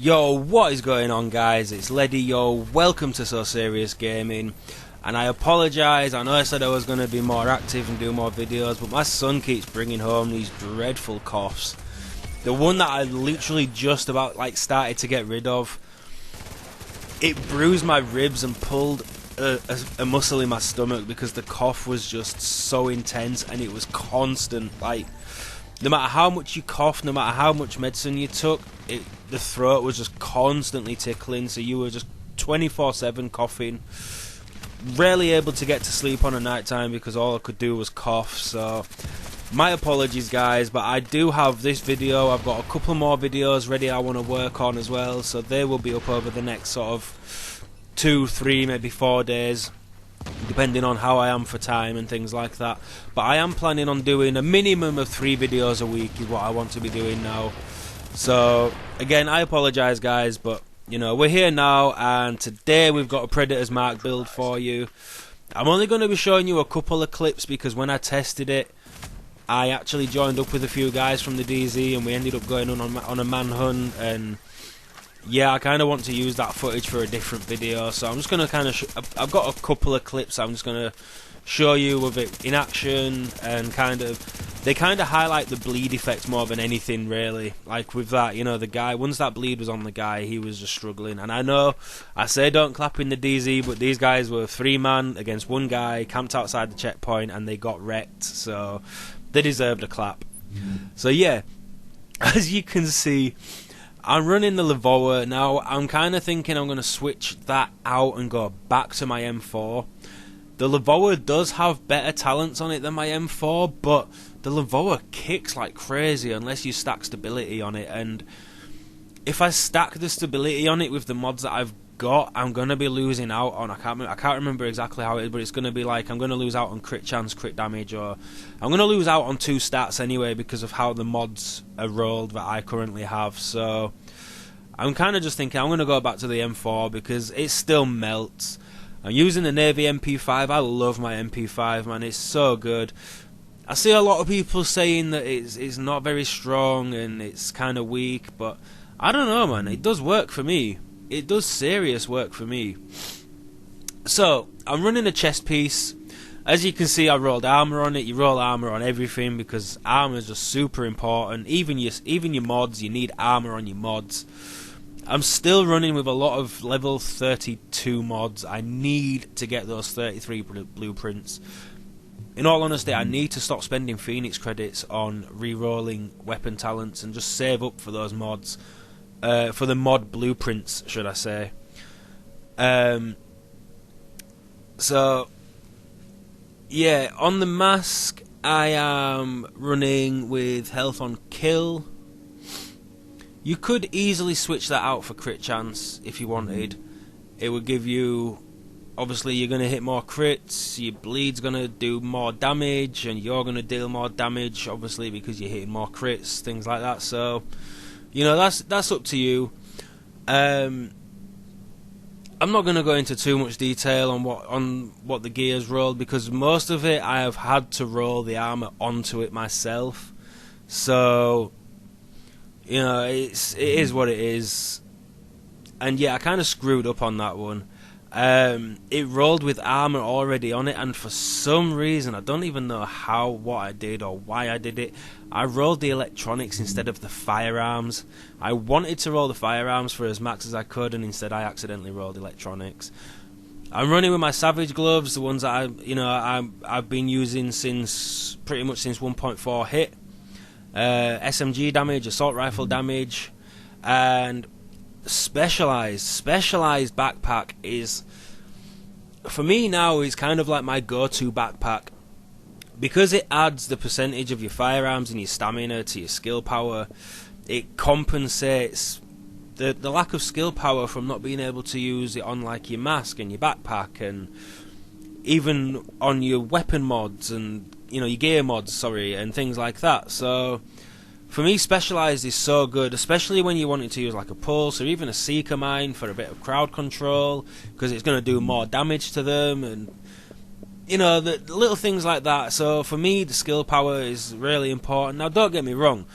Yo, what is going on, guys? It's Leddy. Yo, welcome to So Serious Gaming. And I apologise, I know I said I was going to be more active and do more videos, but my son keeps bringing home these dreadful coughs. The one that I literally just about started to get rid of, it bruised my ribs and pulled a muscle in my stomach because the cough was just so intense and it was constant. No matter how much you coughed, no matter how much medicine you took, the throat was just constantly tickling, so you were just 24/7 coughing. Rarely able to get to sleep on a night time because all I could do was cough. So my apologies, guys, but I do have this video. I've got a couple more videos ready I want to work on as well, so they will be up over the next sort of 2, 3, maybe 4 days, depending on how I am for time and things like that. But I am planning on doing a minimum of 3 videos a week is what I want to be doing now. So again, I apologise, guys, but you know, we're here now, and today we've got a Predator's Mark build for you. I'm only going to be showing you a couple of clips because when I tested it, I actually joined up with a few guys from the DZ and we ended up going on a manhunt, and yeah, I kind of want to use that footage for a different video, so I'm just going to kind of I've got a couple of clips I'm just going to show you of it in action, and they kind of highlight the bleed effect more than anything, really. Like with that, you know, the guy, once that bleed was on the guy, he was just struggling. And I know I say don't clap in the DZ, but these guys were 3-man against 1 guy, camped outside the checkpoint, and they got wrecked, so they deserved a clap. So yeah, as you can see, I'm running the Lavoa. Now I'm kind of thinking I'm going to switch that out and go back to my M4. The Lavoa does have better talents on it than my M4, but the Lavoa kicks like crazy unless you stack stability on it, and if I stack the stability on it with the mods that I've got, I'm going to be losing out on, I can't remember exactly how it is, but it's going to be like I'm going to lose out on crit chance, crit damage, or I'm going to lose out on 2 stats anyway because of how the mods are rolled that I currently have. So I'm kind of just thinking I'm going to go back to the M4 because it still melts. I'm using the Navy MP5. I love my MP5, man. It's so good. I see a lot of people saying that it's not very strong and it's kind of weak, but I don't know, man. It does work for me. It does serious work for me. So I'm running a chest piece. As you can see, I rolled armor on it. You roll armor on everything because armor is just super important. Even your mods, you need armor on your mods. I'm still running with a lot of level 32 mods. I need to get those 33 blueprints. In all honesty, I need to stop spending Phoenix credits on re-rolling weapon talents and just save up for those mods. For the mod blueprints, should I say. So, yeah, on the mask, I am running with health on kill. You could easily switch that out for crit chance if you wanted. It would give you, obviously you're going to hit more crits, your bleed's going to do more damage, and you're going to deal more damage, obviously because you're hitting more crits, things like that. So, you know, that's up to you. I'm not going to go into too much detail on what the gear's rolled because most of it I have had to roll the armor onto it myself. So, you know, it is what it is. And yeah, I kind of screwed up on that one. It rolled with armor already on it, and for some reason, I don't even know what I did or why I did it, I rolled the electronics instead of the firearms. I wanted to roll the firearms for as max as I could, and instead I accidentally rolled electronics. I'm running with my Savage gloves, the ones that I've been using pretty much since 1.4 hit. SMG damage, assault rifle damage, and specialized backpack is, for me now, is kind of like my go-to backpack because it adds the percentage of your firearms and your stamina to your skill power. It compensates the lack of skill power from not being able to use it on like your mask and your backpack, and even on your weapon mods and, you know, your gear mods, sorry, and things like that. So for me, specialized is so good, especially when you want it to use like a pulse or even a seeker mine for a bit of crowd control, because it's going to do more damage to them, and you know, the little things like that. So for me, the skill power is really important. Now, don't get me wrong,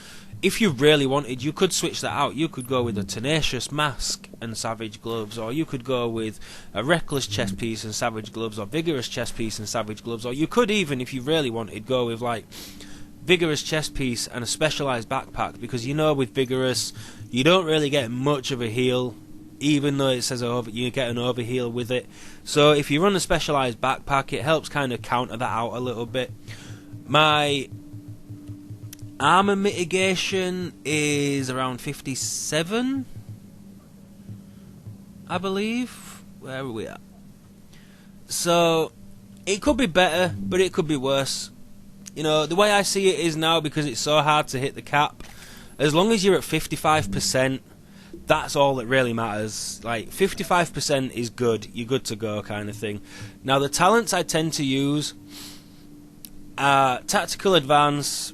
if you really wanted, you could switch that out. You could go with a tenacious mask and savage gloves, or you could go with a reckless chest piece and savage gloves, or vigorous chest piece and savage gloves, or you could even, if you really wanted, go with like vigorous chest piece and a specialized backpack, because you know with vigorous you don't really get much of a heal, even though it says you get an overheal with it. So if you run a specialized backpack, it helps kind of counter that out a little bit. My armor mitigation is around 57, I believe. Where are we at? So it could be better, but it could be worse. You know, the way I see it is now, because it's so hard to hit the cap, as long as you're at 55%, that's all that really matters. Like, 55% is good, you're good to go kind of thing. Now, the talents I tend to use are Tactical Advance.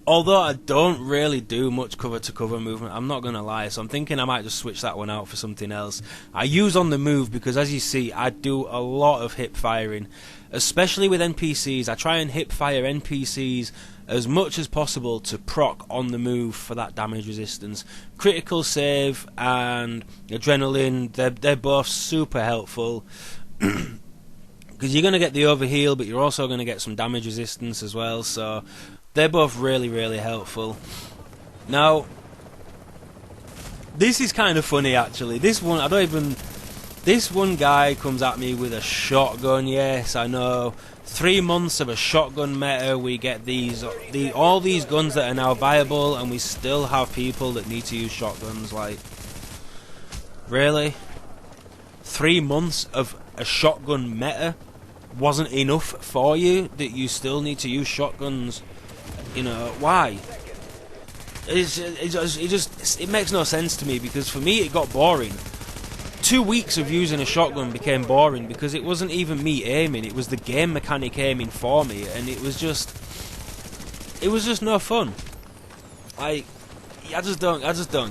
Although I don't really do much cover-to-cover movement, I'm not going to lie, so I'm thinking I might just switch that one out for something else. I use On the Move because, as you see, I do a lot of hip firing, especially with NPCs. I try and hip fire NPCs as much as possible to proc On the Move for that damage resistance. Critical Save and Adrenaline, they're both super helpful. Because you're going to get the overheal, but you're also going to get some damage resistance as well, so they're both really, really helpful. Now, this is kind of funny actually. This one guy comes at me with a shotgun. Yes, I know. 3 months of a shotgun meta. We get all these guns that are now viable, and we still have people that need to use shotguns. Like, really? 3 months of a shotgun meta wasn't enough for you? That you still need to use shotguns? You know, why? It makes no sense to me, because for me it got boring. 2 weeks of using a shotgun became boring because it wasn't even me aiming, it was the game mechanic aiming for me, and it was just no fun. I just don't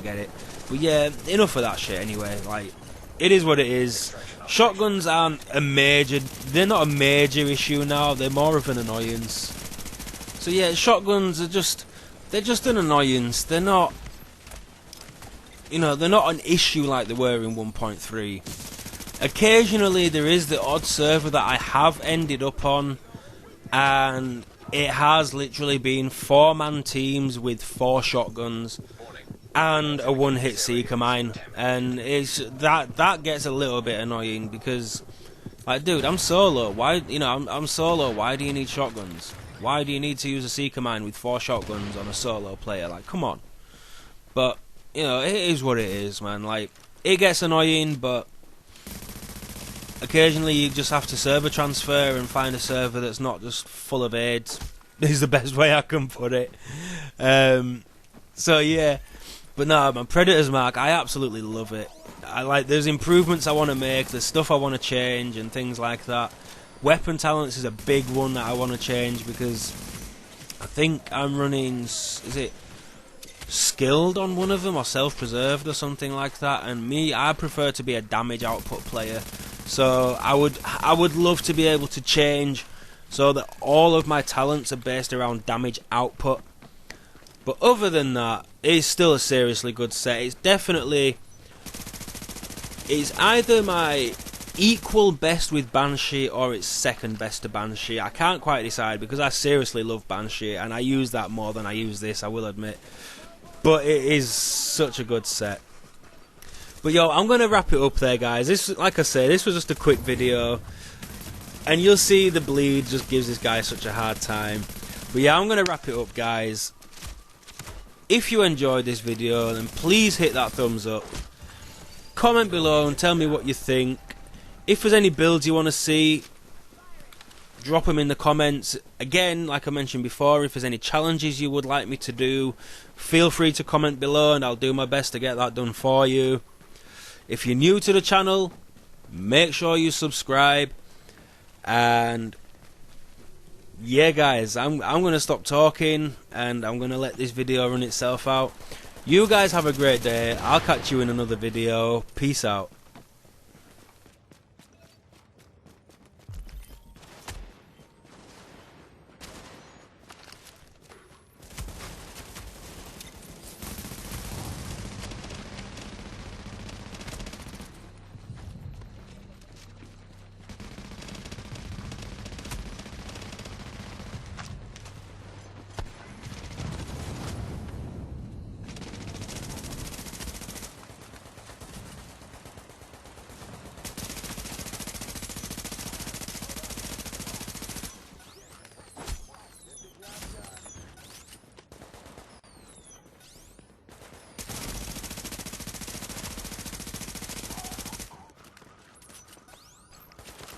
get it. But yeah, enough of that shit anyway. Like, it is what it is. Shotguns aren't they're not a major issue now, they're more of an annoyance. So yeah, shotguns are they're just an annoyance. They're not, you know, they're not an issue like they were in 1.3. Occasionally there is the odd server that I have ended up on, and it has literally been 4-man teams with 4 shotguns and a one-hit seeker mine, and it's that gets a little bit annoying because, like, dude, I'm solo. Why, you know, I'm solo. Why do you need shotguns? Why do you need to use a seeker mine with 4 shotguns on a solo player? Like, come on. But, you know, it is what it is, man. Like, it gets annoying, but occasionally you just have to server transfer and find a server that's not just full of AIDS. Is the best way I can put it. So yeah, but no, man, Predator's Mark, I absolutely love it. There's improvements I want to make, there's stuff I want to change and things like that. Weapon talents is a big one that I want to change, because I think I'm running, is it skilled on one of them, or self-preserved or something like that, and I prefer to be a damage output player. So I would love to be able to change so that all of my talents are based around damage output. But other than that, it's still a seriously good set. It's either my equal best with Banshee or it's second best to Banshee. I can't quite decide, because I seriously love Banshee and I use that more than I use this, I will admit. But it is such a good set. But yo, I'm going to wrap it up there, guys. This, like I say, this was just a quick video, and you'll see the bleed just gives this guy such a hard time. But yeah, I'm going to wrap it up, guys. If you enjoyed this video, then please hit that thumbs up. Comment below and tell me what you think. If there's any builds you want to see, drop them in the comments. Again, like I mentioned before, if there's any challenges you would like me to do, feel free to comment below and I'll do my best to get that done for you. If you're new to the channel, make sure you subscribe. And yeah, guys, I'm going to stop talking and I'm going to let this video run itself out. You guys have a great day. I'll catch you in another video. Peace out.